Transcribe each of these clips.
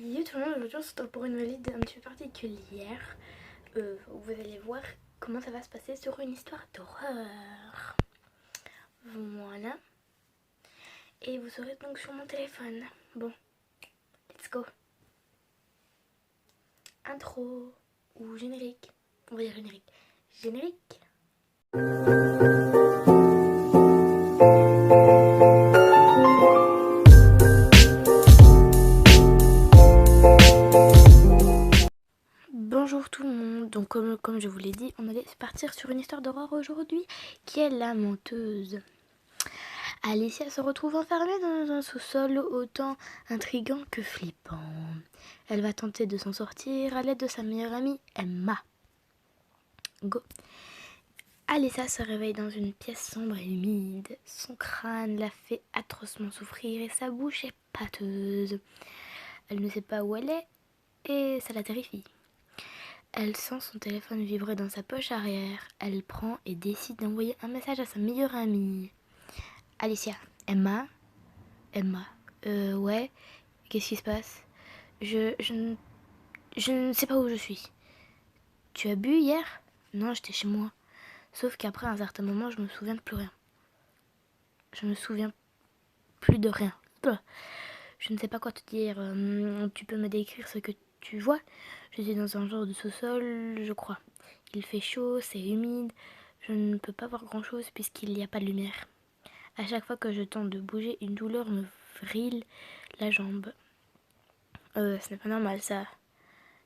Yo tout le monde, aujourd'hui on se retrouve pour une nouvelle vidéo un petit peu particulière où vous allez voir comment ça va se passer sur une histoire d'horreur. Voilà. Et vous serez donc sur mon téléphone. Bon, let's go. Intro ou générique. On va dire générique. Générique. Bonjour tout le monde, donc comme je vous l'ai dit, on allait partir sur une histoire d'horreur aujourd'hui qui est la menteuse. Alicia se retrouve enfermée dans un sous-sol autant intriguant que flippant. Elle va tenter de s'en sortir à l'aide de sa meilleure amie, Emma. Go. Alicia se réveille dans une pièce sombre et humide. Son crâne la fait atrocement souffrir et sa bouche est pâteuse. Elle ne sait pas où elle est et ça la terrifie. Elle sent son téléphone vibrer dans sa poche arrière. Elle prend et décide d'envoyer un message à sa meilleure amie. Alicia, Emma, ouais, qu'est-ce qui se passe? Je ne sais pas où je suis. Tu as bu hier? Non, j'étais chez moi. Sauf qu'après un certain moment, je me souviens de plus rien. Je me souviens plus de rien. Je ne sais pas quoi te dire. Tu peux me décrire ce que tu vois? Je suis dans un genre de sous-sol, je crois. Il fait chaud, c'est humide. Je ne peux pas voir grand-chose puisqu'il n'y a pas de lumière. À chaque fois que je tente de bouger, une douleur me vrille la jambe. Ce n'est pas normal ça.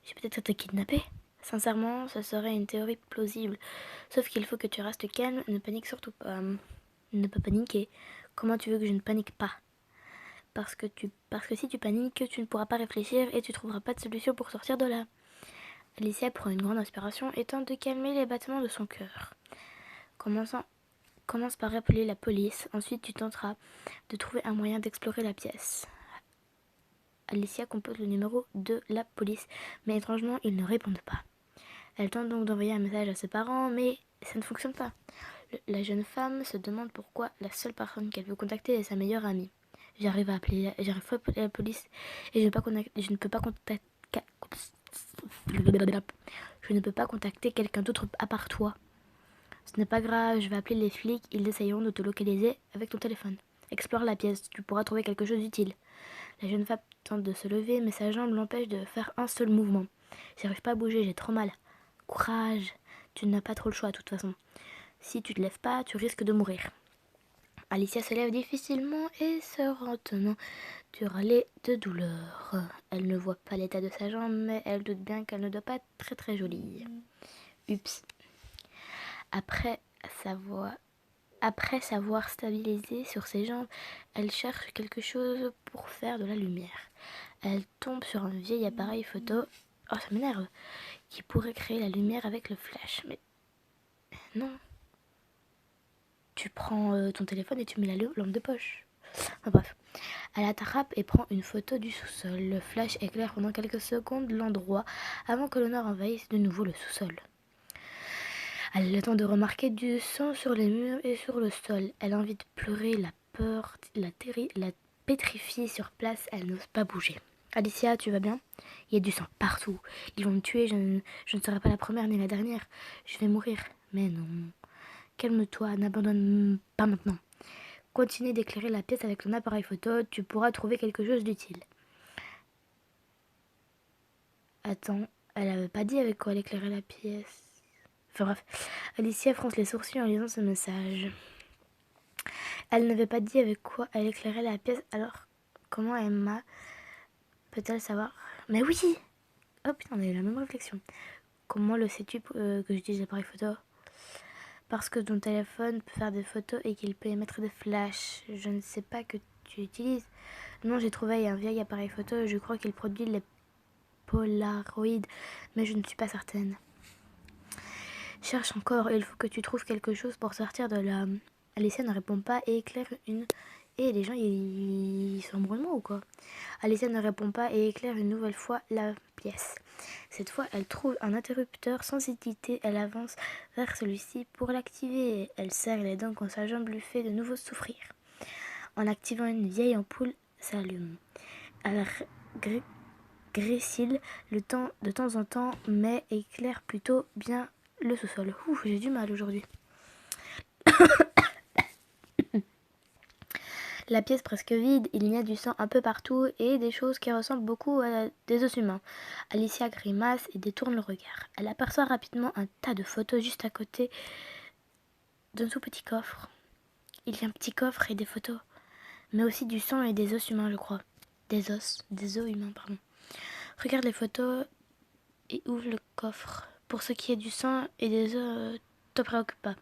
J'ai peut-être été kidnappée. Sincèrement, ce serait une théorie plausible. Sauf qu'il faut que tu restes calme, ne panique surtout pas. Ne pas paniquer. Comment tu veux que je ne panique pas? Parce que si tu paniques, tu ne pourras pas réfléchir et tu trouveras pas de solution pour sortir de là. Alicia prend une grande inspiration et tente de calmer les battements de son cœur. Commence par appeler la police, ensuite tu tenteras de trouver un moyen d'explorer la pièce. Alicia compose le numéro de la police, mais étrangement, ils ne répondent pas. Elle tente donc d'envoyer un message à ses parents, mais ça ne fonctionne pas. La jeune femme se demande pourquoi la seule personne qu'elle veut contacter est sa meilleure amie. J'arrive à appeler la police et je ne peux pas contacter quelqu'un d'autre à part toi. Ce n'est pas grave, je vais appeler les flics, ils essayeront de te localiser avec ton téléphone. Explore la pièce, tu pourras trouver quelque chose d'utile. La jeune femme tente de se lever, mais sa jambe l'empêche de faire un seul mouvement. J'arrive pas à bouger, j'ai trop mal. Courage, tu n'as pas trop le choix de toute façon. Si tu te lèves pas, tu risques de mourir. Alicia se lève difficilement et se retenant du râler de douleur. Elle ne voit pas l'état de sa jambe, mais elle doute bien qu'elle ne doit pas être très très jolie. Ups. Après s'avoir stabilisée sur ses jambes, elle cherche quelque chose pour faire de la lumière. Elle tombe sur un vieil appareil photo, oh ça m'énerve, qui pourrait créer la lumière avec le flash. Mais non. Tu prends ton téléphone et tu mets la lampe de poche. Enfin, bref. Elle attrape et prend une photo du sous-sol. Le flash éclaire pendant quelques secondes l'endroit avant que l'honneur envahisse de nouveau le sous-sol. Elle a le temps de remarquer du sang sur les murs et sur le sol. Elle a envie de pleurer, la peur la pétrifie sur place. Elle n'ose pas bouger. Alicia, tu vas bien? Il y a du sang partout. Ils vont me tuer, je ne serai pas la première ni la dernière. Je vais mourir. Mais non. Calme-toi, n'abandonne pas maintenant. Continue d'éclairer la pièce avec ton appareil photo, tu pourras trouver quelque chose d'utile. Attends, elle avait pas dit avec quoi elle éclairait la pièce. Enfin bref, Alicia fronce les sourcils en lisant ce message. Elle n'avait pas dit avec quoi elle éclairait la pièce, alors comment Emma peut-elle savoir? Mais oui! Oh putain, on a eu la même réflexion. Comment le sais-tu que j'utilise l'appareil photo? Parce que ton téléphone peut faire des photos et qu'il peut émettre des flashs. Je ne sais pas que tu utilises. Non, j'ai trouvé un vieil appareil photo et je crois qu'il produit les Polaroid, mais je ne suis pas certaine. Cherche encore, il faut que tu trouves quelque chose pour sortir de là. Alicia ne répond pas et éclaire une... Et les gens, ils sont brûlements ou quoi? Alicia ne répond pas et éclaire une nouvelle fois la pièce. Cette fois, elle trouve un interrupteur sans hésiter. Elle avance vers celui-ci pour l'activer. Elle serre les dents quand sa jambe lui fait de nouveau souffrir. En activant une vieille ampoule, ça allume. grésille de temps en temps, mais éclaire plutôt bien le sous-sol. Ouh, j'ai du mal aujourd'hui. La pièce presque vide, il y a du sang un peu partout et des choses qui ressemblent beaucoup à des os humains. Alicia grimace et détourne le regard. Elle aperçoit rapidement un tas de photos juste à côté d'un tout petit coffre. Il y a un petit coffre et des photos, mais aussi du sang et des os humains, je crois. Des os humains, pardon. Regarde les photos et ouvre le coffre. Pour ce qui est du sang et des os, te préoccupe pas.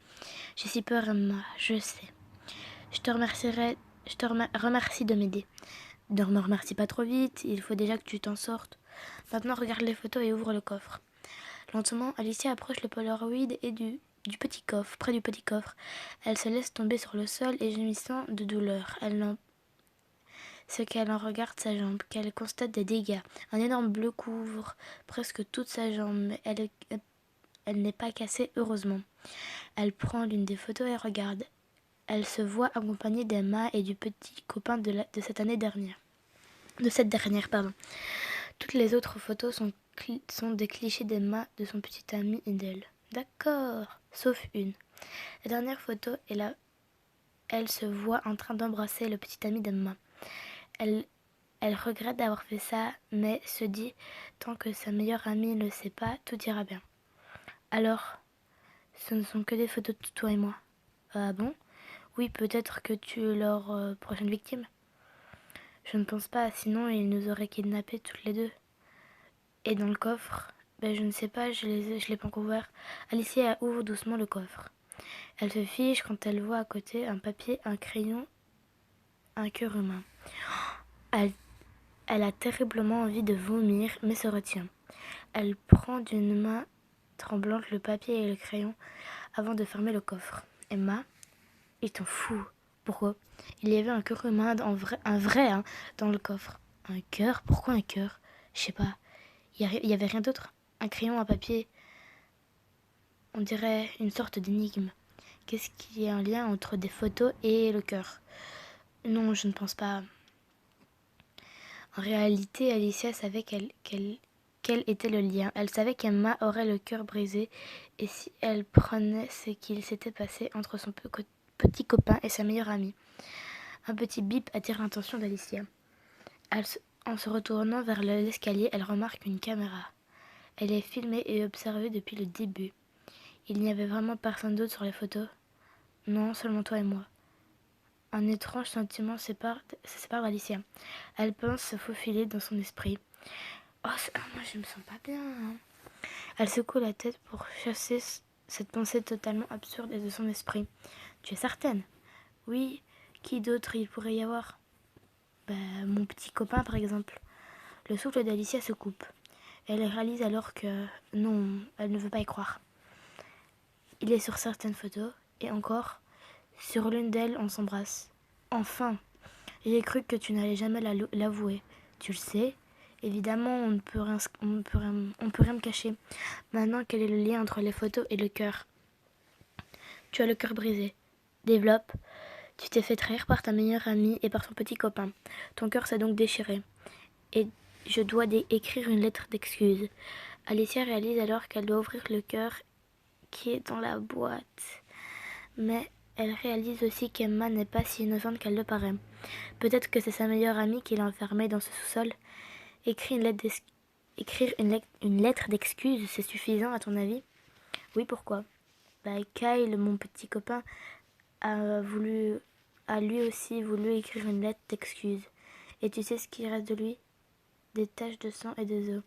J'ai si peur, Emma, je sais. Je te remercie de m'aider. Ne me remercie pas trop vite, il faut déjà que tu t'en sortes. Maintenant, regarde les photos et ouvre le coffre. Lentement, Alicia approche le Polaroid et du petit coffre, près du petit coffre. Elle se laisse tomber sur le sol et gémissant de douleur. Ce qu'elle en regarde sa jambe, qu'elle constate des dégâts. Un énorme bleu couvre presque toute sa jambe, mais elle n'est pas cassée, heureusement. Elle prend l'une des photos et regarde. Elle se voit accompagnée d'Emma et du petit copain de cette année dernière. De cette dernière, pardon. Toutes les autres photos sont des clichés d'Emma, de son petit ami et d'elle. D'accord, sauf une. La dernière photo est là. Elle se voit en train d'embrasser le petit ami d'Emma. Elle regrette d'avoir fait ça, mais se dit, tant que sa meilleure amie ne le sait pas, tout ira bien. Alors, ce ne sont que des photos de toi et moi. Ah bon? Oui, peut-être que tu es leur prochaine victime. Je ne pense pas, sinon ils nous auraient kidnappés toutes les deux. Et dans le coffre, je ne sais pas, je l'ai pas encore ouvert. Alicia ouvre doucement le coffre. Elle se fiche quand elle voit à côté un papier, un crayon, un cœur humain. Elle, elle a terriblement envie de vomir, mais se retient. Elle prend d'une main tremblante le papier et le crayon avant de fermer le coffre. Emma, il t'en fout. Pourquoi? Il y avait un cœur humain, un vrai hein, dans le coffre. Un cœur? Pourquoi un cœur? Je sais pas. Il y avait rien d'autre? Un crayon, un papier. On dirait une sorte d'énigme. Qu'est-ce qu'il y a un lien entre des photos et le cœur? Non, je ne pense pas. En réalité, Alicia savait quel était le lien. Elle savait qu'Emma aurait le cœur brisé et si elle prenait ce qu'il s'était passé entre son petit copain et sa meilleure amie. Un petit bip attire l'attention d'Alicia. En se retournant vers l'escalier, elle remarque une caméra. Elle est filmée et observée depuis le début. Il n'y avait vraiment personne d'autre sur les photos. Non, seulement toi et moi. Un étrange sentiment se sépare d'Alicia. Elle pense se faufiler dans son esprit. Oh, moi je me sens pas bien. Hein. Elle secoue la tête pour chasser cette pensée totalement absurde de son esprit. Tu es certaine? Oui, qui d'autre il pourrait y avoir? Mon petit copain par exemple. Le souffle d'Alicia se coupe. Elle réalise alors que non, elle ne veut pas y croire. Il est sur certaines photos, et encore, sur l'une d'elles on s'embrasse. Enfin, j'ai cru que tu n'allais jamais l'avouer. Tu le sais? Évidemment, on ne peut rien me cacher. Maintenant, quel est le lien entre les photos et le cœur? Tu as le cœur brisé. Développe. Tu t'es fait trahir par ta meilleure amie et par ton petit copain. Ton cœur s'est donc déchiré. Et je dois écrire une lettre d'excuse. Alicia réalise alors qu'elle doit ouvrir le cœur qui est dans la boîte. Mais elle réalise aussi qu'Emma n'est pas si innocente qu'elle le paraît. Peut-être que c'est sa meilleure amie qui l'a enfermée dans ce sous-sol. Écrire une lettre d'excuse, c'est suffisant à ton avis? Oui, pourquoi? Kyle, mon petit copain, a lui aussi voulu écrire une lettre d'excuse. Et tu sais ce qui reste de lui? Des taches de sang et des os.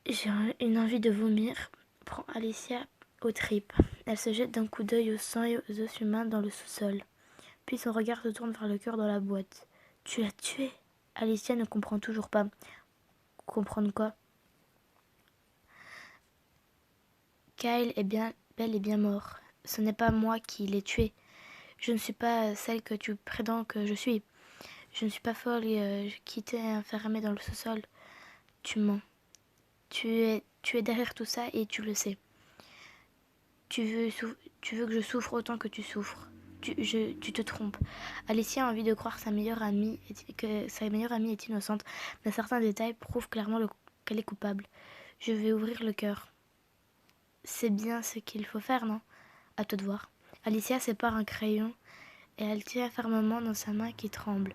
J'ai une envie de vomir. Prend Alicia aux tripes. Elle se jette d'un coup d'œil au sang et aux os humains dans le sous-sol. Puis son regard se tourne vers le cœur dans la boîte. Tu l'as tué? Alicia ne comprend toujours pas. Comprendre quoi? Kyle est bel et bien mort. Ce n'est pas moi qui l'ai tué. Je ne suis pas celle que tu prétends que je suis. Je ne suis pas folle qui t'ai enfermée dans le sous-sol. Tu mens. Tu es derrière tout ça et tu le sais. Tu veux que je souffre autant que tu souffres. Tu te trompes. Alicia a envie de croire que sa meilleure amie est innocente, mais certains détails prouvent clairement qu'elle est coupable. Je vais ouvrir le cœur. C'est bien ce qu'il faut faire, non? À toi de voir. Alicia sépare un crayon et elle tient fermement dans sa main qui tremble.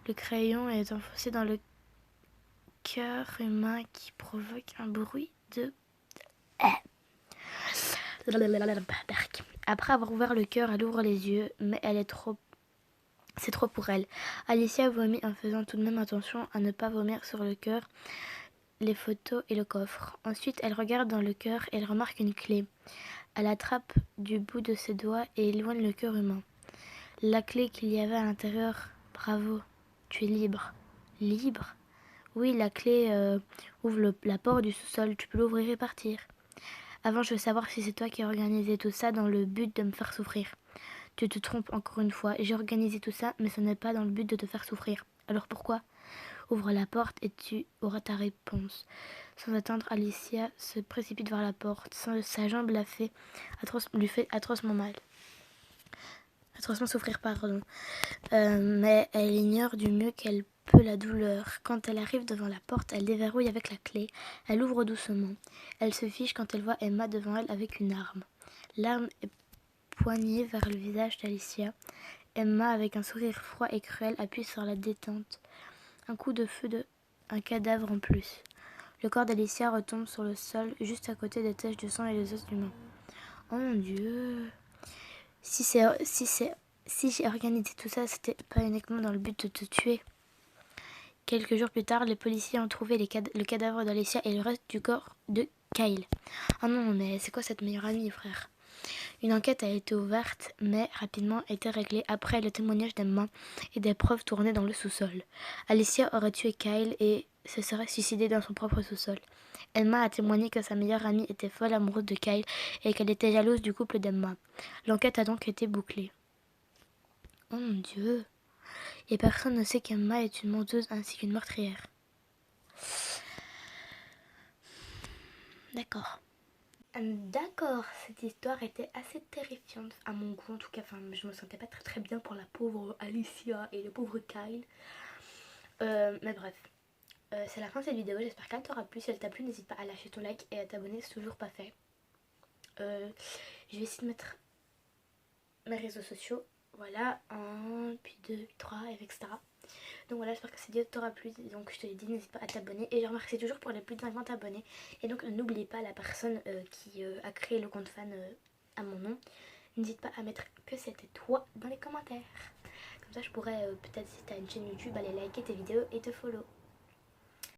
Le crayon est enfoncé dans le cœur humain qui provoque un bruit de... Après avoir ouvert le cœur, elle ouvre les yeux, mais c'est trop pour elle. Alicia vomit en faisant tout de même attention à ne pas vomir sur le cœur, les photos et le coffre. Ensuite, elle regarde dans le cœur et elle remarque une clé. Elle attrape du bout de ses doigts et éloigne le cœur humain. La clé qu'il y avait à l'intérieur. Bravo, tu es libre. Libre? Oui, la clé ouvre la porte du sous-sol. Tu peux l'ouvrir et partir. Avant, je veux savoir si c'est toi qui as organisé tout ça dans le but de me faire souffrir. Tu te trompes encore une fois. J'ai organisé tout ça, mais ce n'est pas dans le but de te faire souffrir. Alors pourquoi? Ouvre la porte et tu auras ta réponse. Sans attendre, Alicia se précipite vers la porte. Sa jambe lui fait atrocement mal. Atrocement souffrir, pardon. Mais elle ignore du mieux qu'elle peut la douleur. Quand elle arrive devant la porte, elle déverrouille avec la clé. Elle ouvre doucement. Elle se fiche quand elle voit Emma devant elle avec une arme. L'arme est poignée vers le visage d'Alicia. Emma, avec un sourire froid et cruel, appuie sur la détente. Un coup de feu un cadavre en plus. Le corps d'Alicia retombe sur le sol, juste à côté des taches de sang et des os humains. Oh mon Dieu! Si j'ai organisé tout ça, c'était pas uniquement dans le but de te tuer. Quelques jours plus tard, les policiers ont trouvé le cadavre d'Alicia et le reste du corps de Kyle. Oh non, mais c'est quoi cette meilleure amie, frère? Une enquête a été ouverte, mais rapidement été réglée après le témoignage d'Emma et des preuves tournées dans le sous-sol. Alicia aurait tué Kyle et se serait suicidée dans son propre sous-sol. Emma a témoigné que sa meilleure amie était folle amoureuse de Kyle et qu'elle était jalouse du couple d'Emma. L'enquête a donc été bouclée. Oh mon Dieu! Et personne ne sait qu'Emma est une menteuse ainsi qu'une meurtrière. D'accord. D'accord, cette histoire était assez terrifiante à mon goût en tout cas. Enfin, je me sentais pas très très bien pour la pauvre Alicia et le pauvre Kyle. Mais bref, c'est la fin de cette vidéo. J'espère qu'elle t'aura plu. Si elle t'a plu, n'hésite pas à lâcher ton like et à t'abonner, c'est toujours pas fait. Je vais essayer de mettre mes réseaux sociaux. Voilà, 1, puis 2, puis 3, etc. Donc voilà, j'espère que cette vidéo t'aura plu. Donc je te l'ai dit, n'hésite pas à t'abonner. Et je remercie toujours pour les plus de 50 abonnés. Et donc n'oublie pas la personne qui a créé le compte fan à mon nom. N'hésite pas à mettre que c'était toi dans les commentaires. Comme ça je pourrais peut-être, si t'as une chaîne YouTube, aller liker tes vidéos et te follow.